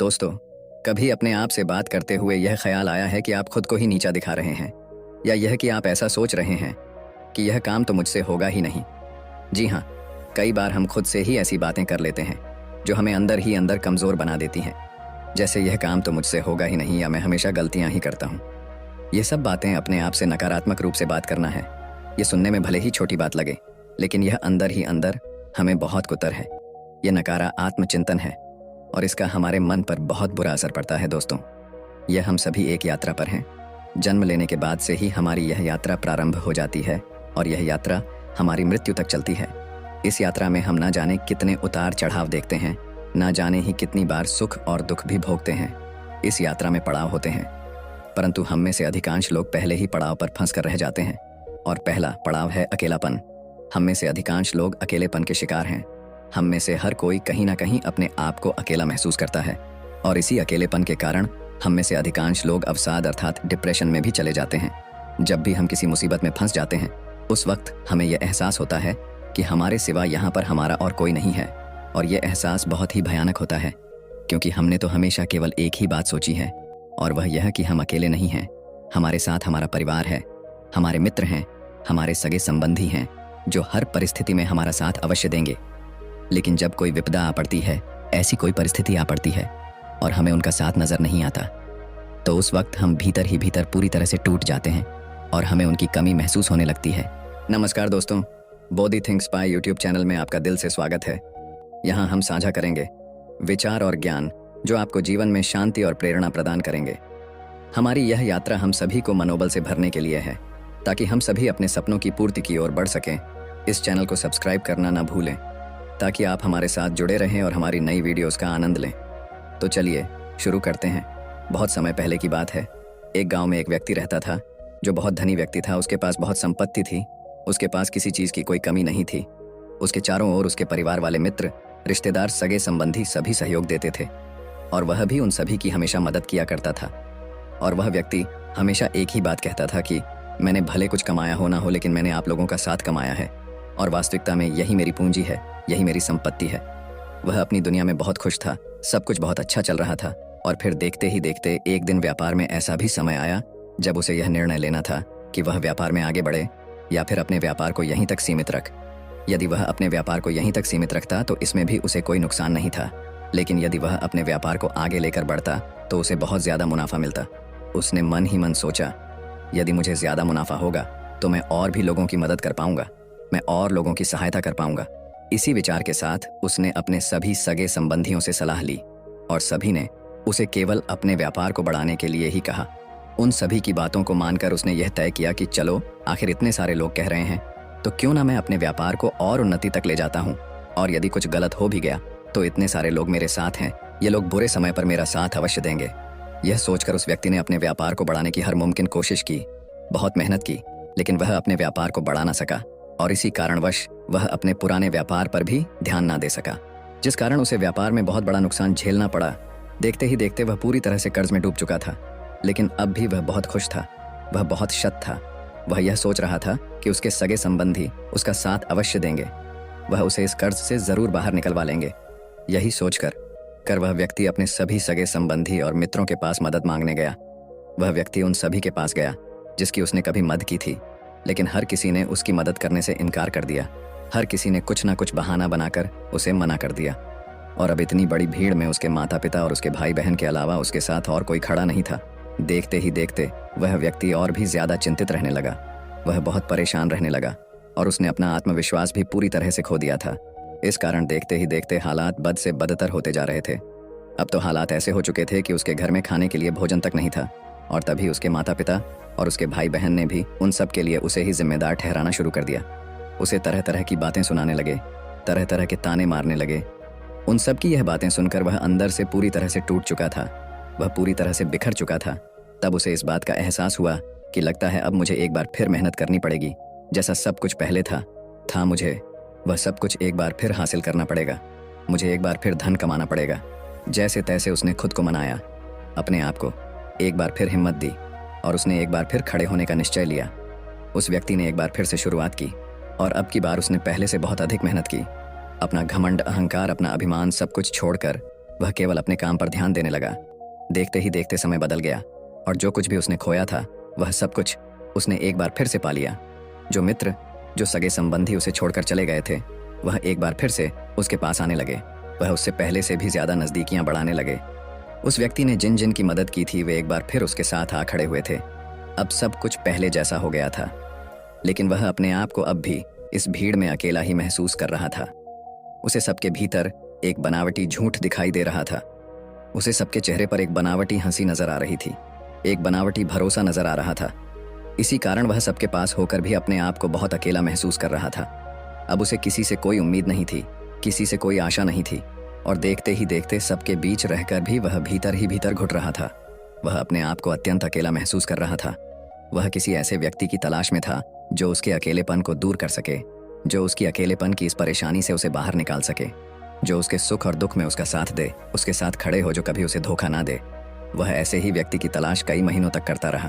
दोस्तों, कभी अपने आप से बात करते हुए यह ख्याल आया है कि आप खुद को ही नीचा दिखा रहे हैं, या यह कि आप ऐसा सोच रहे हैं कि यह काम तो मुझसे होगा ही नहीं। जी हाँ, कई बार हम खुद से ही ऐसी बातें कर लेते हैं जो हमें अंदर ही अंदर कमज़ोर बना देती हैं, जैसे यह काम तो मुझसे होगा ही नहीं, या मैं हमेशा गलतियां ही करता हूँ। ये सब बातें अपने आप से नकारात्मक रूप से बात करना है। ये सुनने में भले ही छोटी बात लगे, लेकिन यह अंदर ही अंदर हमें बहुत कुतर है। यह नकारा आत्मचिंतन है और इसका हमारे मन पर बहुत बुरा असर पड़ता है। दोस्तों, यह हम सभी एक यात्रा पर हैं। जन्म लेने के बाद से ही हमारी यह यात्रा प्रारंभ हो जाती है और यह यात्रा हमारी मृत्यु तक चलती है। इस यात्रा में हम ना जाने कितने उतार चढ़ाव देखते हैं, ना जाने ही कितनी बार सुख और दुख भी भोगते हैं। इस यात्रा में पड़ाव होते हैं, परंतु हम में से अधिकांश लोग पहले ही पड़ाव पर फंस कर रह जाते हैं। और पहला पड़ाव है अकेलापन। हम में से अधिकांश लोग अकेलेपन के शिकार हैं। हम में से हर कोई कहीं ना कहीं अपने आप को अकेला महसूस करता है, और इसी अकेलेपन के कारण हम में से अधिकांश लोग अवसाद अर्थात डिप्रेशन में भी चले जाते हैं। जब भी हम किसी मुसीबत में फंस जाते हैं, उस वक्त हमें यह एहसास होता है कि हमारे सिवा यहाँ पर हमारा और कोई नहीं है। और यह एहसास बहुत ही भयानक होता है, क्योंकि हमने तो हमेशा केवल एक ही बात सोची है, और वह यह कि हम अकेले नहीं हैं। हमारे साथ हमारा परिवार है, हमारे मित्र हैं, हमारे सगे संबंधी हैं, जो हर परिस्थिति में हमारा साथ अवश्य देंगे। लेकिन जब कोई विपदा आ पड़ती है, ऐसी कोई परिस्थिति आ पड़ती है और हमें उनका साथ नजर नहीं आता, तो उस वक्त हम भीतर ही भीतर पूरी तरह से टूट जाते हैं और हमें उनकी कमी महसूस होने लगती है। नमस्कार दोस्तों, Bodhi thinks by YouTube channel में आपका दिल से स्वागत है। यहाँ हम साझा करेंगे विचार और ज्ञान जो आपको जीवन में शांति और प्रेरणा प्रदान करेंगे। हमारी यह यात्रा हम सभी को मनोबल से भरने के लिए है, ताकि हम सभी अपने सपनों की पूर्ति की ओर बढ़ सकें। इस चैनल को सब्सक्राइब करना ना भूलें, ताकि आप हमारे साथ जुड़े रहें और हमारी नई वीडियोस का आनंद लें। तो चलिए शुरू करते हैं। बहुत समय पहले की बात है। एक गांव में एक व्यक्ति रहता था जो बहुत धनी व्यक्ति था। उसके पास बहुत संपत्ति थी, उसके पास किसी चीज़ की कोई कमी नहीं थी। उसके चारों ओर उसके परिवार वाले मित्र, रिश्तेदार, सगे संबंधी सभी सहयोग देते थे, और वह भी उन सभी की हमेशा मदद किया करता था। और वह व्यक्ति हमेशा एक ही बात कहता था कि मैंने भले कुछ कमाया हो ना हो, लेकिन मैंने आप लोगों का साथ कमाया है, और वास्तविकता में यही मेरी पूंजी है, यही मेरी संपत्ति है। वह अपनी दुनिया में बहुत खुश था, सब कुछ बहुत अच्छा चल रहा था। और फिर देखते ही देखते एक दिन व्यापार में ऐसा भी समय आया जब उसे यह निर्णय लेना था कि वह व्यापार में आगे बढ़े या फिर अपने व्यापार को यहीं तक सीमित रख। यदि वह अपने व्यापार को यहीं तक सीमित रखता तो इसमें भी उसे कोई नुकसान नहीं था, लेकिन यदि वह अपने व्यापार को आगे लेकर बढ़ता तो उसे बहुत ज़्यादा मुनाफा मिलता। उसने मन ही मन सोचा, यदि मुझे ज़्यादा मुनाफा होगा तो मैं और भी लोगों की मदद कर पाऊंगा, मैं और लोगों की सहायता कर पाऊंगा। इसी विचार के साथ उसने अपने सभी सगे संबंधियों से सलाह ली, और सभी ने उसे केवल अपने व्यापार को बढ़ाने के लिए ही कहा। उन सभी की बातों को मानकर उसने यह तय किया कि चलो, आखिर इतने सारे लोग कह रहे हैं तो क्यों ना मैं अपने व्यापार को और उन्नति तक ले जाता हूँ, और यदि कुछ गलत हो भी गया तो इतने सारे लोग मेरे साथ हैं, ये लोग बुरे समय पर मेरा साथ अवश्य देंगे। यह सोचकर उस व्यक्ति ने अपने व्यापार को बढ़ाने की हर मुमकिन कोशिश की, बहुत मेहनत की, लेकिन वह अपने व्यापार को बढ़ा ना सका, और इसी कारणवश वह अपने पुराने व्यापार पर भी ध्यान ना दे सका, जिस कारण उसे व्यापार में बहुत बड़ा नुकसान झेलना पड़ा। देखते ही देखते वह पूरी तरह से कर्ज में डूब चुका था, लेकिन अब भी वह बहुत खुश था, वह बहुत शत था। वह यह सोच रहा था कि उसके सगे संबंधी उसका साथ अवश्य देंगे, वह उसे इस कर्ज से जरूर बाहर निकलवा लेंगे। यही सोचकर वह व्यक्ति अपने सभी सगे संबंधी और मित्रों के पास मदद मांगने गया। वह व्यक्ति उन सभी के पास गया जिसकी उसने कभी मदद की थी, लेकिन हर किसी ने उसकी मदद करने से इनकार कर दिया। हर किसी ने कुछ ना कुछ बहाना बनाकर उसे मना कर दिया, और अब इतनी बड़ी भीड़ में उसके माता पिता और उसके भाई बहन के अलावा उसके साथ और कोई खड़ा नहीं था। देखते ही देखते वह व्यक्ति और भी ज्यादा चिंतित रहने लगा, वह बहुत परेशान रहने लगा, और उसने अपना आत्मविश्वास भी पूरी तरह से खो दिया था। इस कारण देखते ही देखते हालात बद से बदतर होते जा रहे थे। अब तो हालात ऐसे हो चुके थे कि उसके घर में खाने के लिए भोजन तक नहीं था, और तभी उसके माता पिता और उसके भाई बहन ने भी उन सब के लिए उसे ही जिम्मेदार ठहराना शुरू कर दिया। उसे तरह तरह की बातें सुनाने लगे, तरह तरह के ताने मारने लगे। उन सब की यह बातें सुनकर वह अंदर से पूरी तरह से टूट चुका था, वह पूरी तरह से बिखर चुका था। तब उसे इस बात का एहसास हुआ कि लगता है अब मुझे एक बार फिर मेहनत करनी पड़ेगी। जैसा सब कुछ पहले था मुझे वह सब कुछ एक बार फिर हासिल करना पड़ेगा, मुझे एक बार फिर धन कमाना पड़ेगा। जैसे तैसे उसने खुद को मनाया, अपने आप को एक बार फिर हिम्मत दी, और उसने एक बार फिर खड़े होने का निश्चय लिया। उस व्यक्ति ने एक बार फिर से शुरुआत की, और अब की बार उसने पहले से बहुत अधिक मेहनत की। अपना घमंड, अहंकार, अपना अभिमान सब कुछ छोड़कर वह केवल अपने काम पर ध्यान देने लगा। देखते ही देखते समय बदल गया और जो कुछ भी उसने खोया था वह सब कुछ उसने एक बार फिर से पा लिया। जो मित्र, जो सगे संबंधी उसे छोड़कर चले गए थे, वह एक बार फिर से उसके पास आने लगे। वह उससे पहले से भी ज्यादा नजदीकियां बढ़ाने लगे। उस व्यक्ति ने जिन जिन की मदद की थी वे एक बार फिर उसके साथ आ खड़े हुए थे। अब सब कुछ पहले जैसा हो गया था, लेकिन वह अपने आप को अब भी इस भीड़ में अकेला ही महसूस कर रहा था। उसे सबके भीतर एक बनावटी झूठ दिखाई दे रहा था। उसे सबके चेहरे पर एक बनावटी हंसी नजर आ रही थी, एक बनावटी भरोसा नजर आ रहा था। इसी कारण वह सबके पास होकर भी अपने आप को बहुत अकेला महसूस कर रहा था। अब उसे किसी से कोई उम्मीद नहीं थी, किसी से कोई आशा नहीं थी, और देखते ही देखते सबके बीच रहकर भी वह भीतर ही भीतर घुट रहा था। वह अपने आप को अत्यंत अकेला महसूस कर रहा था। वह किसी ऐसे व्यक्ति की तलाश में था जो उसके अकेलेपन को दूर कर सके, जो उसकी अकेलेपन की इस परेशानी से उसे बाहर निकाल सके, जो उसके सुख और दुख में उसका साथ दे, उसके साथ खड़े हो, जो कभी उसे धोखा ना दे। वह ऐसे ही व्यक्ति की तलाश कई महीनों तक करता रहा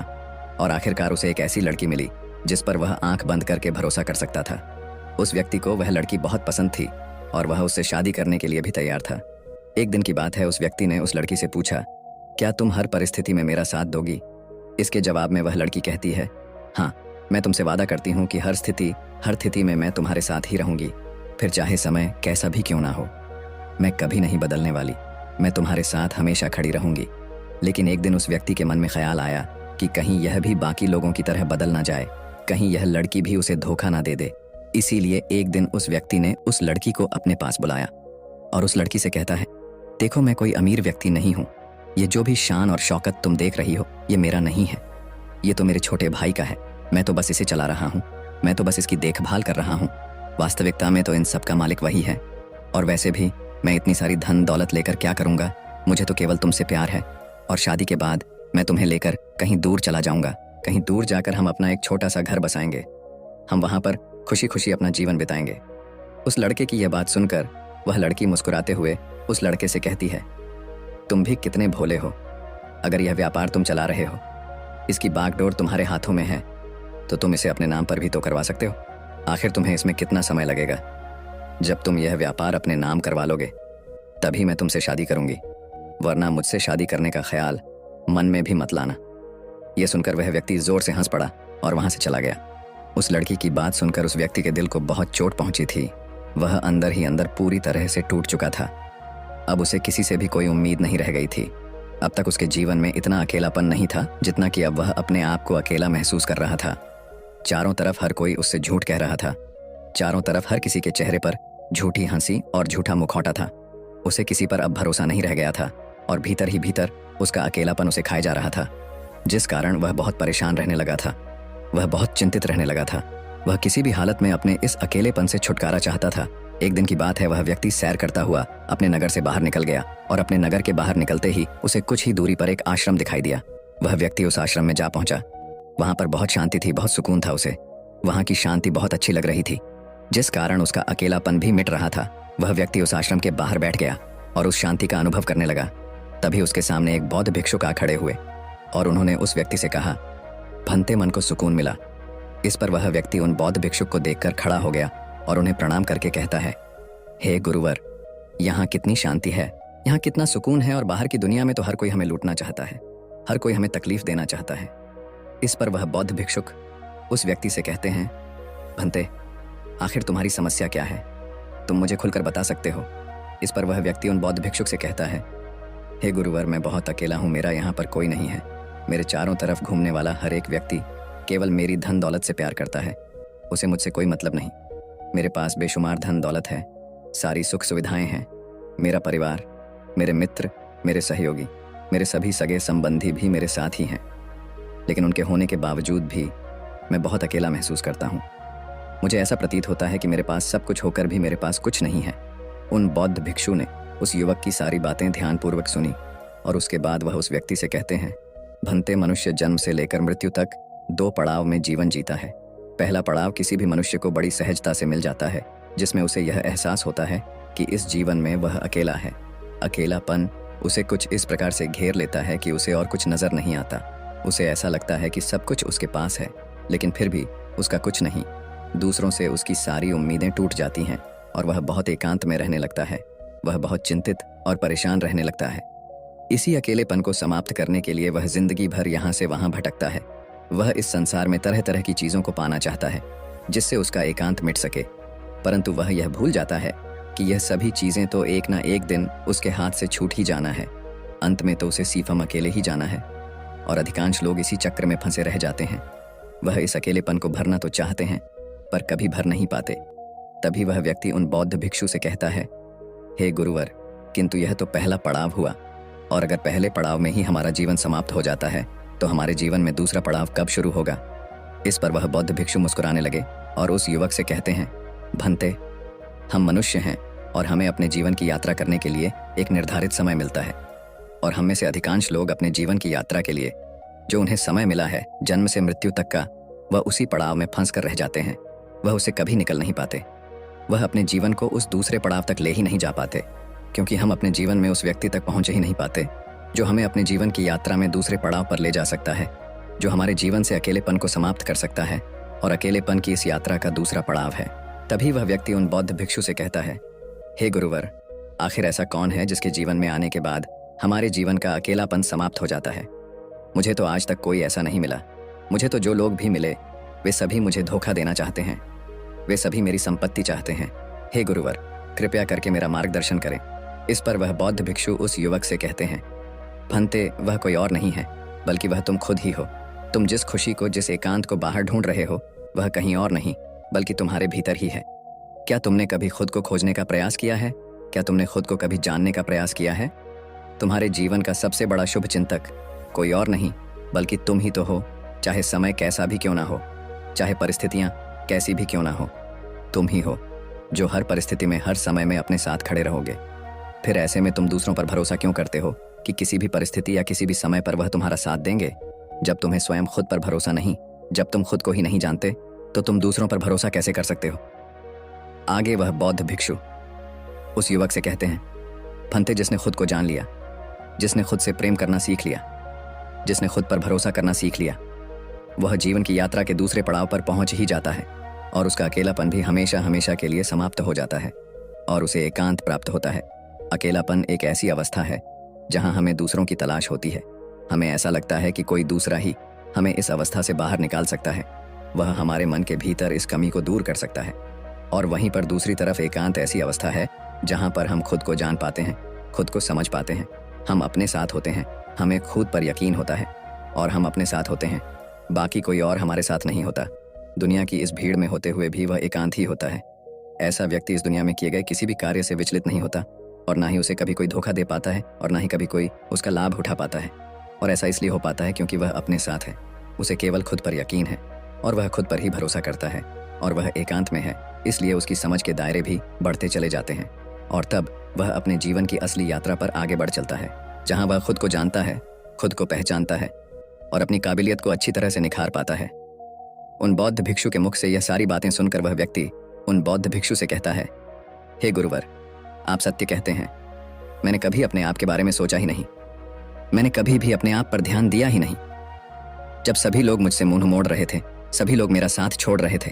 और आखिरकार उसे एक ऐसी लड़की मिली जिस पर वह आंख बंद करके भरोसा कर सकता था। उस व्यक्ति को वह लड़की बहुत पसंद थी और वह उससे शादी करने के लिए भी तैयार था। एक दिन की बात है, उस व्यक्ति ने उस लड़की से पूछा, क्या तुम हर परिस्थिति में मेरा साथ दोगी? इसके जवाब में वह लड़की कहती है, हाँ, मैं तुमसे वादा करती हूँ कि हर स्थिति में मैं तुम्हारे साथ ही रहूंगी, फिर चाहे समय कैसा भी क्यों ना हो। मैं कभी नहीं बदलने वाली, मैं तुम्हारे साथ हमेशा खड़ी रहूंगी। लेकिन एक दिन उस व्यक्ति के मन में ख्याल आया कि कहीं यह भी बाकी लोगों की तरह बदल ना जाए, कहीं यह लड़की भी उसे धोखा ना दे दे। इसीलिए एक दिन उस व्यक्ति ने उस लड़की को अपने पास बुलाया और उस लड़की से कहता है, देखो, मैं कोई अमीर व्यक्ति नहीं हूँ। ये जो भी शान और शौकत तुम देख रही हो ये मेरा नहीं है, ये तो मेरे छोटे भाई का है। मैं तो बस इसे चला रहा हूँ, मैं तो बस इसकी देखभाल कर रहा हूँ। वास्तविकता में तो इन सब का मालिक वही है। और वैसे भी मैं इतनी सारी धन दौलत लेकर क्या करूँगा? मुझे तो केवल तुमसे प्यार है और शादी के बाद मैं तुम्हें लेकर कहीं दूर चला जाऊँगा। कहीं दूर जाकर हम अपना एक छोटा सा घर बसाएंगे, हम वहाँ पर खुशी खुशी अपना जीवन बिताएंगे। उस लड़के की यह बात सुनकर वह लड़की मुस्कुराते हुए उस लड़के से कहती है, तुम भी कितने भोले हो। अगर यह व्यापार तुम चला रहे हो, इसकी बागडोर तुम्हारे हाथों में है, तो तुम इसे अपने नाम पर भी तो करवा सकते हो। आखिर तुम्हें इसमें कितना समय लगेगा? जब तुम यह व्यापार अपने नाम करवा लोगे तभी मैं तुमसे शादी करूंगी, वरना मुझसे शादी करने का ख्याल मन में भी मत लाना। यह सुनकर वह व्यक्ति जोर से हंस पड़ा और वहां से चला गया। उस लड़की की बात सुनकर उस व्यक्ति के दिल को बहुत चोट पहुंची थी। वह अंदर ही अंदर पूरी तरह से टूट चुका था। अब उसे किसी से भी कोई उम्मीद नहीं रह गई थी। अब तक उसके जीवन में इतना अकेलापन नहीं था जितना कि अब वह अपने आप को अकेला महसूस कर रहा था। चारों तरफ हर कोई उससे झूठ कह रहा था। चारों तरफ हर किसी के चेहरे पर झूठी हंसी और झूठा मुखौटा था। उसे किसी पर अब भरोसा नहीं रह गया था और भीतर ही भीतर उसका अकेलापन उसे खाए जा रहा था, जिस कारण वह बहुत परेशान रहने लगा था। वह बहुत चिंतित रहने लगा था। वह किसी भी हालत में अपने इस अकेलेपन से छुटकारा चाहता था। एक दिन की बात है, वह व्यक्ति सैर करता हुआ अपने नगर से बाहर निकल गया और अपने नगर के बाहर निकलते ही उसे कुछ ही दूरी पर एक आश्रम दिखाई दिया। वह व्यक्ति उस आश्रम में जा पहुंचा। वहां पर बहुत शांति थी, बहुत सुकून था उसे। वहां की शांति बहुत अच्छी लग रही थी, जिस कारण उसका अकेलापन भी मिट रहा था। वह व्यक्ति उस आश्रम के बाहर बैठ गया और उस शांति का अनुभव करने लगा। तभी उसके सामने एक बौद्ध भिक्षुक आ खड़े हुए और उन्होंने उस व्यक्ति से कहा, भंते मन को सुकून मिला। इस पर वह व्यक्ति उन बौद्ध भिक्षुक को देखकर खड़ा हो गया और उन्हें प्रणाम करके कहता है, हे गुरुवर, यहाँ कितनी शांति है, यहाँ कितना सुकून है, और बाहर की दुनिया में तो हर कोई हमें लूटना चाहता है, हर कोई हमें तकलीफ देना चाहता है। इस पर वह बौद्ध भिक्षुक उस व्यक्ति से कहते हैं, भंते, आखिर तुम्हारी समस्या क्या है? तुम मुझे खुलकर बता सकते हो। इस पर वह व्यक्ति उन बौद्ध भिक्षुक से कहता है, हे गुरुवर, मैं बहुत अकेला हूँ, मेरा यहाँ पर कोई नहीं है। मेरे चारों तरफ घूमने वाला हर एक व्यक्ति केवल मेरी धन दौलत से प्यार करता है, उसे मुझसे कोई मतलब नहीं। मेरे पास बेशुमार धन दौलत है, सारी सुख सुविधाएं हैं। मेरा परिवार, मेरे मित्र, मेरे सहयोगी, मेरे सभी सगे संबंधी भी मेरे साथ ही हैं, लेकिन उनके होने के बावजूद भी मैं बहुत अकेला महसूस करता हूँ। मुझे ऐसा प्रतीत होता है कि मेरे पास सब कुछ होकर भी मेरे पास कुछ नहीं है। उन बौद्ध भिक्षु ने उस युवक की सारी बातें ध्यानपूर्वक सुनी और उसके बाद वह उस व्यक्ति से कहते हैं, भंते, मनुष्य जन्म से लेकर मृत्यु तक 2 पड़ाव में जीवन जीता है। पहला पड़ाव किसी भी मनुष्य को बड़ी सहजता से मिल जाता है, जिसमें उसे यह एहसास होता है कि इस जीवन में वह अकेला है। अकेलापन उसे कुछ इस प्रकार से घेर लेता है कि उसे और कुछ नजर नहीं आता। उसे ऐसा लगता है कि सब कुछ उसके पास है, लेकिन फिर भी उसका कुछ नहीं। दूसरों से उसकी सारी उम्मीदें टूट जाती हैं और वह बहुत एकांत में रहने लगता है। वह बहुत चिंतित और परेशान रहने लगता है। इसी अकेलेपन को समाप्त करने के लिए वह जिंदगी भर यहाँ से वहाँ भटकता है। वह इस संसार में तरह तरह की चीज़ों को पाना चाहता है जिससे उसका एकांत मिट सके, परंतु वह यह भूल जाता है कि यह सभी चीज़ें तो एक ना एक दिन उसके हाथ से छूट ही जाना है। अंत में तो उसे सिर्फ अकेले ही जाना है, और अधिकांश लोग इसी चक्र में फंसे रह जाते हैं। वह इस अकेलेपन को भरना तो चाहते हैं पर कभी भर नहीं पाते। तभी वह व्यक्ति उन बौद्ध भिक्षु से कहता है, हे गुरुवर, किंतु यह तो पहला पड़ाव हुआ, और अगर पहले पड़ाव में ही हमारा जीवन समाप्त हो जाता है तो हमारे जीवन में दूसरा पड़ाव कब शुरू होगा। इस पर वह बौद्ध भिक्षु मुस्कुराने लगे और उस युवक से कहते हैं, भंते, हम मनुष्य हैं और हमें अपने जीवन की यात्रा करने के लिए एक निर्धारित समय मिलता है, और हम में से अधिकांश लोग अपने जीवन की यात्रा के लिए जो उन्हें समय मिला है जन्म से मृत्यु तक का, वह उसी पड़ाव में फंस कर रह जाते हैं। वह उसे कभी निकल नहीं पाते। वह अपने जीवन को उस दूसरे पड़ाव तक ले ही नहीं जा पाते, क्योंकि हम अपने जीवन में उस व्यक्ति तक पहुंच ही नहीं पाते जो हमें अपने जीवन की यात्रा में दूसरे पड़ाव पर ले जा सकता है, जो हमारे जीवन से अकेलेपन को समाप्त कर सकता है, और अकेलेपन की इस यात्रा का दूसरा पड़ाव है। तभी वह व्यक्ति उन बौद्ध भिक्षु से कहता है, हे गुरुवर, आखिर ऐसा कौन है जिसके जीवन में आने के बाद हमारे जीवन का अकेलापन समाप्त हो जाता है। मुझे तो आज तक कोई ऐसा नहीं मिला। मुझे तो जो लोग भी मिले वे सभी मुझे धोखा देना चाहते हैं। वे सभी मेरी संपत्ति चाहते हैं। हे गुरुवर, कृपया करके मेरा मार्गदर्शन करें। इस पर वह बौद्ध भिक्षु उस युवक से कहते हैं, भंते, वह कोई और नहीं है बल्कि वह तुम खुद ही हो। तुम जिस खुशी को, जिस एकांत को बाहर ढूंढ रहे हो, वह कहीं और नहीं बल्कि तुम्हारे भीतर ही है। क्या तुमने कभी खुद को खोजने का प्रयास किया है? क्या तुमने खुद को कभी जानने का प्रयास किया है? तुम्हारे जीवन का सबसे बड़ा शुभ चिंतक कोई और नहीं बल्कि तुम ही तो हो। चाहे समय कैसा भी क्यों ना हो, चाहे परिस्थितियां कैसी भी क्यों ना हो, तुम ही हो जो हर परिस्थिति में, हर समय में अपने साथ खड़े रहोगे। फिर ऐसे में तुम दूसरों पर भरोसा क्यों करते हो कि किसी भी परिस्थिति या किसी भी समय पर वह तुम्हारा साथ देंगे? जब तुम्हें स्वयं खुद पर भरोसा नहीं, जब तुम खुद को ही नहीं जानते, तो तुम दूसरों पर भरोसा कैसे कर सकते हो? आगे वह बौद्ध भिक्षु उस युवक से कहते हैं, भंते, जिसने खुद को जान लिया, जिसने खुद से प्रेम करना सीख लिया, जिसने खुद पर भरोसा करना सीख लिया, वह जीवन की यात्रा के दूसरे पड़ाव पर पहुंच ही जाता है, और उसका अकेलापन भी हमेशा हमेशा के लिए समाप्त हो जाता है, और उसे एकांत प्राप्त होता है। अकेलापन एक ऐसी अवस्था है जहां हमें दूसरों की तलाश होती है। हमें ऐसा लगता है कि कोई दूसरा ही हमें इस अवस्था से बाहर निकाल सकता है। वह हमारे मन के भीतर इस कमी को दूर कर सकता है। और वहीं पर दूसरी तरफ एकांत ऐसी अवस्था है जहां पर हम खुद को जान पाते हैं, खुद को समझ पाते हैं, हम अपने साथ होते हैं, हमें खुद पर यकीन होता है और हम अपने साथ होते हैं। बाकी कोई और हमारे साथ नहीं होता। दुनिया की इस भीड़ में होते हुए भी वह एकांत ही होता है। ऐसा व्यक्ति इस दुनिया में किए गए किसी भी कार्य से विचलित नहीं होता, और ना ही उसे कभी कोई धोखा दे पाता है, और ना ही कभी कोई उसका लाभ उठा पाता है। और ऐसा इसलिए हो पाता है क्योंकि वह अपने साथ है, उसे केवल खुद पर यकीन है, और वह खुद पर ही भरोसा करता है, और वह एकांत में है, इसलिए उसकी समझ के दायरे भी बढ़ते चले जाते हैं। और तब वह अपने जीवन की असली यात्रा पर आगे बढ़ चलता है, जहाँ वह खुद को जानता है, खुद को पहचानता है और अपनी काबिलियत को अच्छी तरह से निखार पाता है। उन बौद्ध भिक्षु के मुख से यह सारी बातें सुनकर वह व्यक्ति उन बौद्ध भिक्षु से कहता है, हे गुरुवर, आप सत्य कहते हैं। मैंने कभी अपने आप के बारे में सोचा ही नहीं। मैंने कभी भी अपने आप पर ध्यान दिया ही नहीं। जब सभी लोग मुझसे मुंह मोड़ रहे थे, सभी लोग मेरा साथ छोड़ रहे थे,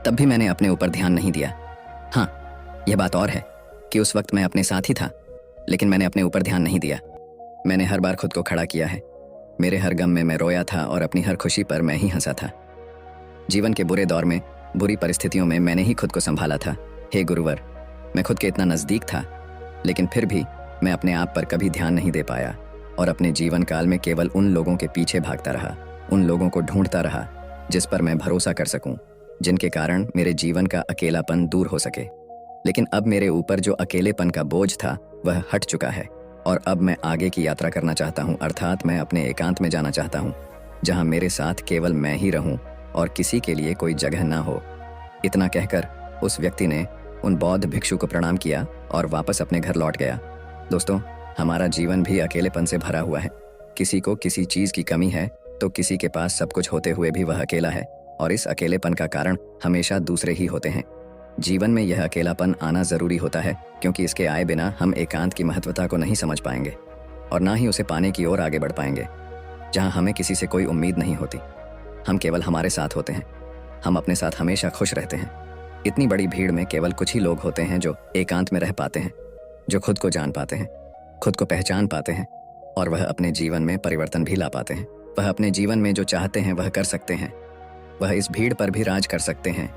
तब भी मैंने अपने ऊपर ध्यान नहीं दिया। हाँ, यह बात और है कि उस वक्त मैं अपने साथ ही था, लेकिन मैंने अपने ऊपर ध्यान नहीं दिया। मैंने हर बार खुद को खड़ा किया है। मेरे हर गम में मैं रोया था और अपनी हर खुशी पर मैं ही हंसा था। जीवन के बुरे दौर में, बुरी परिस्थितियों में मैंने ही खुद को संभाला था। हे गुरुवर, मैं खुद के इतना नज़दीक था, लेकिन फिर भी मैं अपने आप पर कभी ध्यान नहीं दे पाया, और अपने जीवन काल में केवल उन लोगों के पीछे भागता रहा, उन लोगों को ढूंढता रहा जिस पर मैं भरोसा कर सकूं, जिनके कारण मेरे जीवन का अकेलापन दूर हो सके। लेकिन अब मेरे ऊपर जो अकेलेपन का बोझ था वह हट चुका है, और अब मैं आगे की यात्रा करना चाहता हूँ, अर्थात मैं अपने एकांत में जाना चाहता हूँ, जहाँ मेरे साथ केवल मैं ही रहूँ और किसी के लिए कोई जगह ना हो। इतना कहकर उस व्यक्ति ने उन बौद्ध भिक्षु को प्रणाम किया और वापस अपने घर लौट गया। दोस्तों, हमारा जीवन भी अकेलेपन से भरा हुआ है। किसी को किसी चीज़ की कमी है तो किसी के पास सब कुछ होते हुए भी वह अकेला है, और इस अकेलेपन का कारण हमेशा दूसरे ही होते हैं। जीवन में यह अकेलापन आना ज़रूरी होता है, क्योंकि इसके आए बिना हम एकांत की महत्वता को नहीं समझ पाएंगे और ना ही उसे पाने की ओर आगे बढ़ पाएंगे, जहाँ हमें किसी से कोई उम्मीद नहीं होती। हम केवल हमारे साथ होते हैं, हम अपने साथ हमेशा खुश रहते हैं। इतनी बड़ी भीड़ में केवल कुछ ही लोग होते हैं जो एकांत में रह पाते हैं, जो खुद को जान पाते हैं, खुद को पहचान पाते हैं और वह अपने जीवन में परिवर्तन भी ला पाते हैं। वह अपने जीवन में जो चाहते हैं वह कर सकते हैं। वह इस भीड़ पर भी राज कर सकते हैं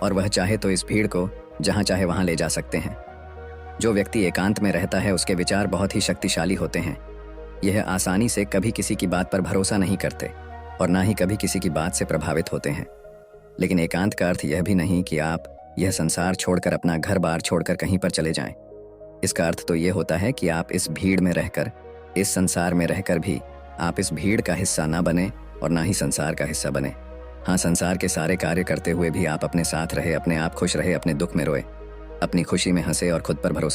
और वह चाहे तो इस भीड़ को जहाँ चाहे वहाँ ले जा सकते हैं। जो व्यक्ति एकांत में रहता है उसके विचार बहुत ही शक्तिशाली होते हैं। यह आसानी से कभी किसी की बात पर भरोसा नहीं करते और ना ही कभी किसी की बात से प्रभावित होते हैं। लेकिन एकांत का अर्थ यह भी नहीं कि आप यह संसार छोड़कर, अपना घर बार छोड़कर कहीं पर चले जाएं। इसका अर्थ तो यह होता है कि आप इस भीड़ में रहकर, इस संसार में रहकर भी आप इस भीड़ का हिस्सा ना बने और ना ही संसार का हिस्सा बने। हाँ, संसार के सारे कार्य करते हुए भी आप अपने साथ रहे, अपने आप खुश रहे, अपने दुख में रोए, अपनी खुशी में हंसे और खुद पर भरोसा